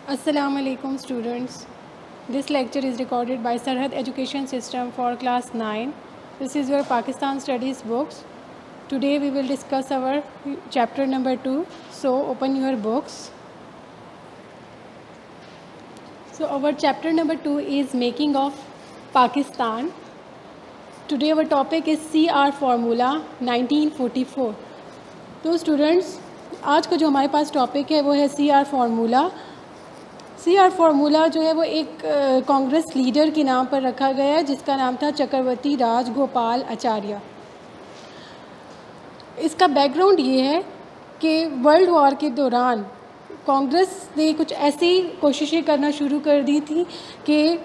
Assalamu alaikum students. This lecture is recorded by Sarhad Education System for class 9. This is your Pakistan Studies books. Today we will discuss our chapter number 2. So open your books. So our chapter number 2 is Making of Pakistan. Today our topic is CR Formula 1944. तो students आज का जो हमारे पास topic है वो है CR formula. CR formula जो है वो एक कांग्रेस लीडर के नाम पर रखा गया है जिसका नाम था चक्रवर्ती राजगोपाल आचार्य। इसका बैकग्राउंड ये है कि वर्ल्ड वॉर के दौरान कांग्रेस ने कुछ ऐसी कोशिशें करना शुरू कर दी थी कि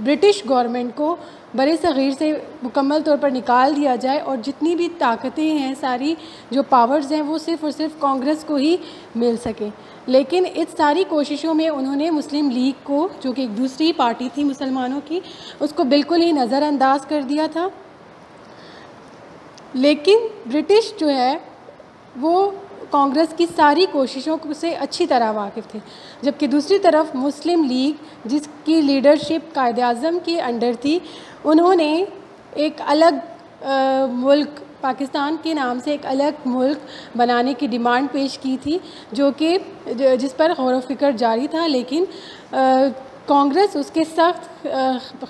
ब्रिटिश गवर्नमेंट को बड़े सग़ीर से मुकम्मल तौर पर निकाल दिया जाए और जितनी भी ताकतें हैं, सारी जो पावर्स हैं वो सिर्फ़ और सिर्फ कांग्रेस को ही मिल सकें। लेकिन इस सारी कोशिशों में उन्होंने मुस्लिम लीग को, जो कि एक दूसरी पार्टी थी मुसलमानों की, उसको बिल्कुल ही नज़रअंदाज कर दिया था। लेकिन ब्रिटिश जो है वो कांग्रेस की सारी कोशिशों से अच्छी तरह वाकिफ़ थे, जबकि दूसरी तरफ मुस्लिम लीग जिसकी लीडरशिप कायद-ए-आज़म के अंडर थी, उन्होंने एक अलग मुल्क पाकिस्तान के नाम से एक अलग मुल्क बनाने की डिमांड पेश की थी, जो कि जिस पर गौर व फ़िक्र जारी था। लेकिन कांग्रेस उसके सख्त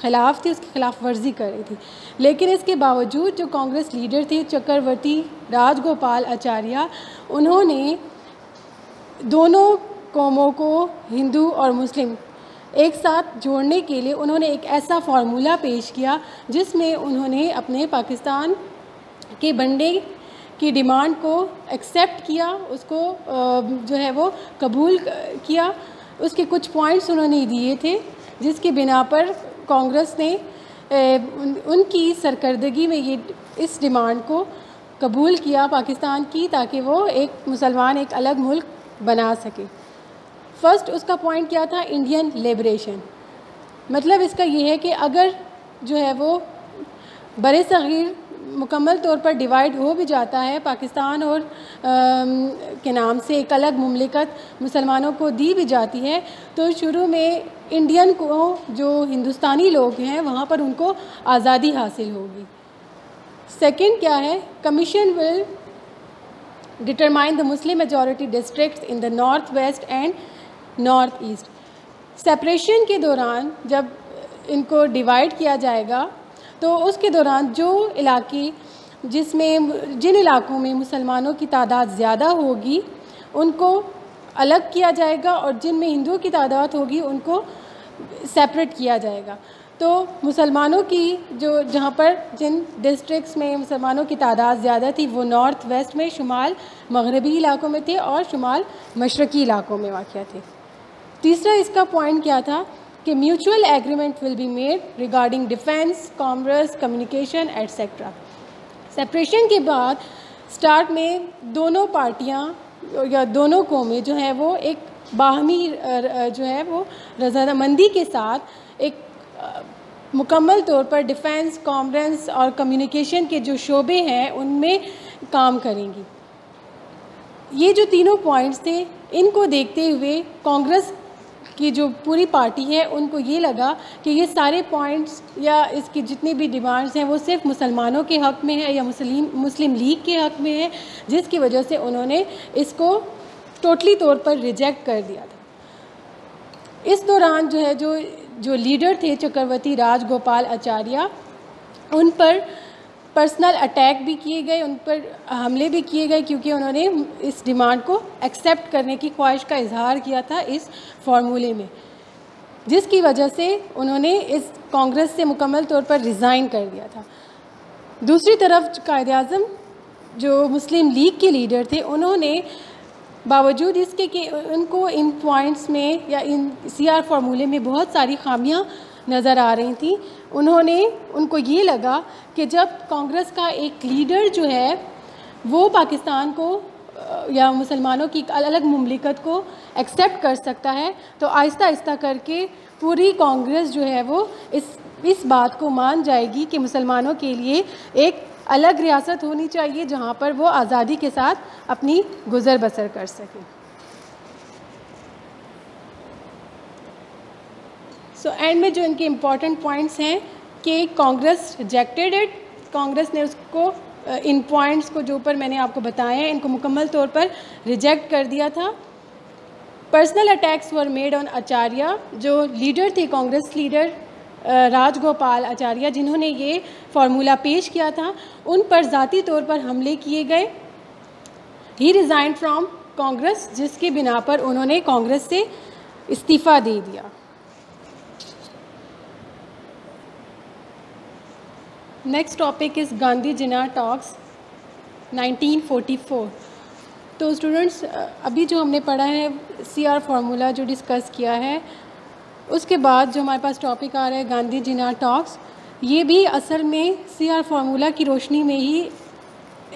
ख़िलाफ़ थी, उसकी ख़िलाफ़ वर्जी कर रही थी। लेकिन इसके बावजूद जो कांग्रेस लीडर थे चक्रवर्ती राजगोपाल आचार्य, उन्होंने दोनों कौमों को, हिंदू और मुस्लिम, एक साथ जोड़ने के लिए उन्होंने एक ऐसा फार्मूला पेश किया जिसमें उन्होंने अपने पाकिस्तान के बनने की डिमांड को एक्सेप्ट किया, उसको जो है वो कबूल किया। उसके कुछ पॉइंट्स उन्होंने दिए थे जिसकी बिना पर कांग्रेस ने उनकी सरकर्दगी में ये इस डिमांड को कबूल किया पाकिस्तान की, ताकि वो एक मुसलमान एक अलग मुल्क बना सके। फ़र्स्ट उसका पॉइंट क्या था? Indian liberation. मतलब इसका ये है कि अगर जो है वो बड़े सग़ीर मुकम्मल तौर पर डिवाइड हो भी जाता है, पाकिस्तान और के नाम से एक अलग मुमलिकत मुसलमानों को दी भी जाती है, तो शुरू में इंडियन को, जो हिंदुस्तानी लोग हैं, वहाँ पर उनको आज़ादी हासिल होगी। सेकंड क्या है? Commission will determine the Muslim majority districts in the north west and north east. Separation के दौरान जब इनको डिवाइड किया जाएगा तो उसके दौरान जो इलाके जिन इलाकों में मुसलमानों की तादाद ज़्यादा होगी उनको अलग किया जाएगा और जिन में हिंदुओं की तादाद होगी उनको सेपरेट किया जाएगा। तो मुसलमानों की जहाँ पर जिन डिस्ट्रिक्ट्स में मुसलमानों की तादाद ज़्यादा थी वो नॉर्थ वेस्ट में, शुमाल मगरबी इलाकों में थे और शुमाल मशरक़ी इलाकों में वाक़या थे। तीसरा इसका पॉइंट क्या था कि mutual agreement will be made regarding defence, commerce, communication etcetera. Separation के बाद स्टार्ट में दोनों पार्टियां या दोनों कौमें जो हैं वो एक बाहमी जो है वो रज़ामंदी के साथ एक मुकम्मल तौर पर डिफेंस, कॉमर्स और कम्युनिकेशन के जो शोबे हैं उनमें काम करेंगी। ये जो तीनों पॉइंट्स थे, इनको देखते हुए कांग्रेस की जो पूरी पार्टी है उनको ये लगा कि ये सारे पॉइंट्स या इसकी जितनी भी डिमांड्स हैं वो सिर्फ मुसलमानों के हक़ में है या मुस्लिम लीग के हक़ में है, जिसकी वजह से उन्होंने इसको टोटली तौर पर रिजेक्ट कर दिया था। इस दौरान जो लीडर थे चक्रवर्ती राजगोपाल आचार्य, उन पर पर्सनल अटैक भी किए गए, उन पर हमले भी किए गए, क्योंकि उन्होंने इस डिमांड को एक्सेप्ट करने की ख्वाहिश का इजहार किया था इस फार्मूले में, जिसकी वजह से उन्होंने इस कांग्रेस से मुकम्मल तौर पर रिज़ाइन कर दिया था। दूसरी तरफ कायद-ए-आज़म जो मुस्लिम लीग के लीडर थे, उन्होंने बावजूद इसके कि उनको इन पॉइंट्स में या इन CR फार्मूले में बहुत सारी खामियां नज़र आ रही थी, उनको ये लगा कि जब कांग्रेस का एक लीडर जो है वो पाकिस्तान को या मुसलमानों की अलग मुमलिकत को एक्सेप्ट कर सकता है, तो आहिस्ता आहिस्ता करके पूरी कांग्रेस जो है वो इस बात को मान जाएगी कि मुसलमानों के लिए एक अलग रियासत होनी चाहिए जहाँ पर वो आज़ादी के साथ अपनी गुज़र बसर कर सकें। सो एंड में जो इनके इम्पॉर्टेंट पॉइंट्स हैं कि कांग्रेस रिजेक्टेड इट, कांग्रेस ने उसको इन पॉइंट्स को जो ऊपर मैंने आपको बताए हैं इनको मुकम्मल तौर पर रिजेक्ट कर दिया था। Personal attacks were made on Acharya, जो लीडर थे कांग्रेस लीडर राजगोपाल आचार्य जिन्होंने ये फार्मूला पेश किया था, उन पर ज़ाती तौर पर हमले किए गए। ही रिज़ाइन फ्रॉम कांग्रेस, जिसके बिना पर उन्होंने कांग्रेस से इस्तीफ़ा दे दिया। Next topic is Gandhi Jinnah talks 1944। तो स्टूडेंट्स अभी जो हमने पढ़ा है CR फार्मूला जो डिस्कस किया है, उसके बाद जो हमारे पास टॉपिक आ रहा है गांधी जिन्ना टॉक्स, ये भी असल में CR फार्मूला की रोशनी में ही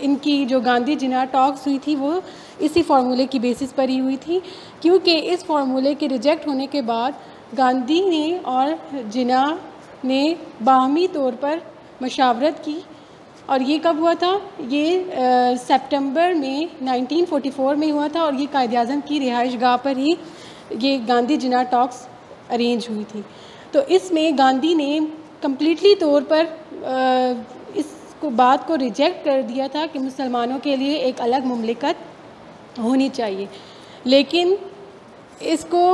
इनकी जो गांधी जिन्ना टॉक्स हुई थी वो इसी फार्मूले की बेसिस पर ही हुई थी, क्योंकि इस फार्मूले के रिजेक्ट होने के बाद गांधी ने और जिन्ना ने बाहमी तौर पर मशावरत की। और ये कब हुआ था? ये सितंबर में 1944 में हुआ था और ये कायद-ए-आज़म की रिहाइश गाह पर ही ये गांधी जिन्ना टॉक्स अरेंज हुई थी। तो इसमें गांधी ने कम्प्लीटली तौर पर इसको बात को रिजेक्ट कर दिया था कि मुसलमानों के लिए एक अलग मुमलिकत होनी चाहिए, लेकिन इसको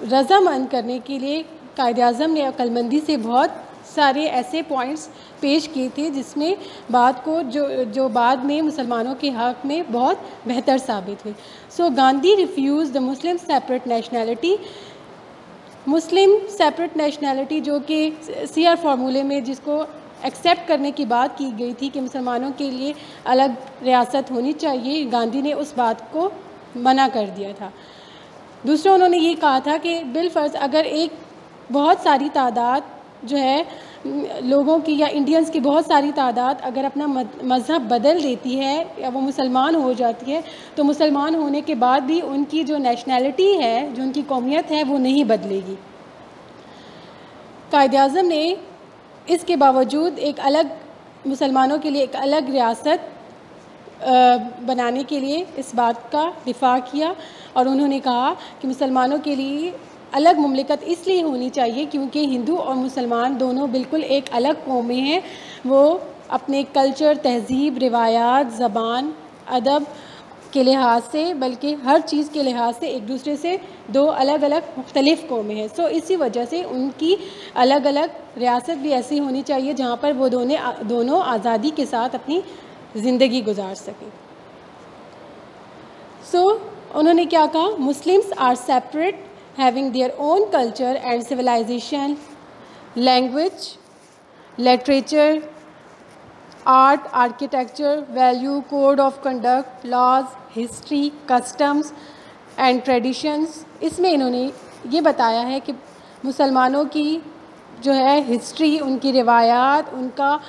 रज़ामंद करने के लिए कायद-ए-आज़म ने अक्लमंदी से बहुत सारे ऐसे पॉइंट्स पेश किए थे जिसमें बात को जो बाद में मुसलमानों के हक़ में बहुत बेहतर साबित हुई। So Gandhi refuse the Muslim separate nationality, Muslim separate nationality जो कि CR फार्मूले में जिसको एक्सेप्ट करने की बात की गई थी कि मुसलमानों के लिए अलग रियासत होनी चाहिए, गांधी ने उस बात को मना कर दिया था। दूसरा उन्होंने ये कहा था कि बिलफर्ज अगर एक बहुत सारी तादाद जो है लोगों की या इंडियंस की बहुत सारी तादाद अगर अपना मज़हब बदल देती है या वो मुसलमान हो जाती है, तो मुसलमान होने के बाद भी उनकी जो नेशनैलिटी है, जो उनकी कौमियत है, वो नहीं बदलेगी। कायद-ए-आज़म ने इसके बावजूद एक अलग मुसलमानों के लिए एक अलग रियासत बनाने के लिए इस बात का दिफा किया और उन्होंने कहा कि मुसलमानों के लिए अलग मुमलिकत इसलिए होनी चाहिए क्योंकि हिंदू और मुसलमान दोनों बिल्कुल एक अलग कौमें हैं। वो अपने कल्चर, तहज़ीब, रिवायात, ज़बान, अदब के लिहाज से बल्कि हर चीज़ के लिहाज से एक दूसरे से दो अलग अलग मुख्तलिफ़ कौमें हैं। सो इसी वजह से उनकी अलग अलग रियासत भी ऐसी होनी चाहिए जहाँ पर वो दोनों आज़ादी के साथ अपनी ज़िंदगी गुजार सकें। सो उन्होंने क्या कहा? Muslims are separate having their own culture and civilization, language, literature, art, architecture, value, code of conduct, laws, history, customs and traditions। इसमें इन्होंने ये बताया है कि मुसलमानों की जो है हिस्ट्री, उनकी रिवायात, उनका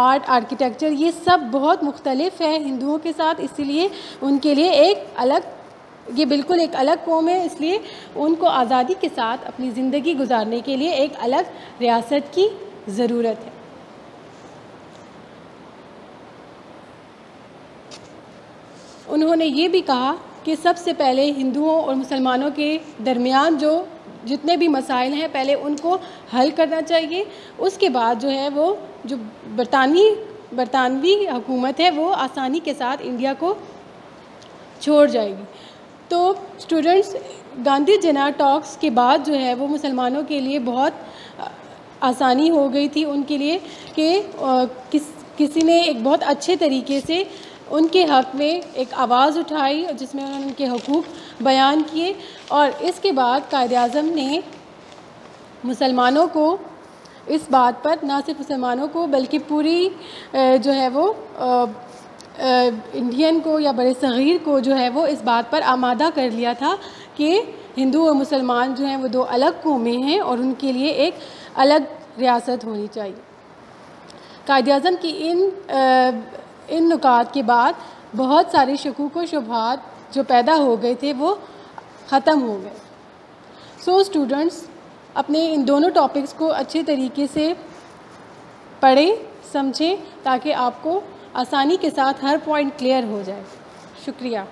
आर्ट, आर्किटेक्चर, ये सब बहुत मुख्तलिफ है हिंदुओं के साथ, इसीलिए उनके लिए एक अलग, ये बिल्कुल एक अलग कौम है, इसलिए उनको आज़ादी के साथ अपनी ज़िंदगी गुजारने के लिए एक अलग रियासत की ज़रूरत है। उन्होंने ये भी कहा कि सबसे पहले हिंदुओं और मुसलमानों के दरमियान जो जितने भी मसाइल हैं पहले उनको हल करना चाहिए, उसके बाद जो है वो जो बरतानवी हुकूमत है वो आसानी के साथ इंडिया को छोड़ जाएगी। तो स्टूडेंट्स, गांधी जिन्ना टॉक्स के बाद जो है वो मुसलमानों के लिए बहुत आसानी हो गई थी उनके लिए कि किसी ने एक बहुत अच्छे तरीके से उनके हक़ में एक आवाज़ उठाई जिसमें उन्होंने उनके हकूक़ बयान किए। और इसके बाद कायद-ए-आज़म ने मुसलमानों को इस बात पर, ना सिर्फ मुसलमानों को बल्कि पूरी जो है वो इंडियन को या बड़े सग़ीर को जो है वो इस बात पर आमादा कर लिया था कि हिंदू और मुसलमान जो हैं वो दो अलग कौमें हैं और उनके लिए एक अलग रियासत होनी चाहिए। कायद-ए-आज़म की इन नुकात के बाद बहुत सारे शकूक व शुबहात जो पैदा हो गए थे वो ख़त्म हो गए। सो स्टूडेंट्स, अपने इन दोनों टॉपिक्स को अच्छे तरीके से पढ़ें, समझें, ताकि आपको आसानी के साथ हर पॉइंट क्लियर हो जाए। शुक्रिया।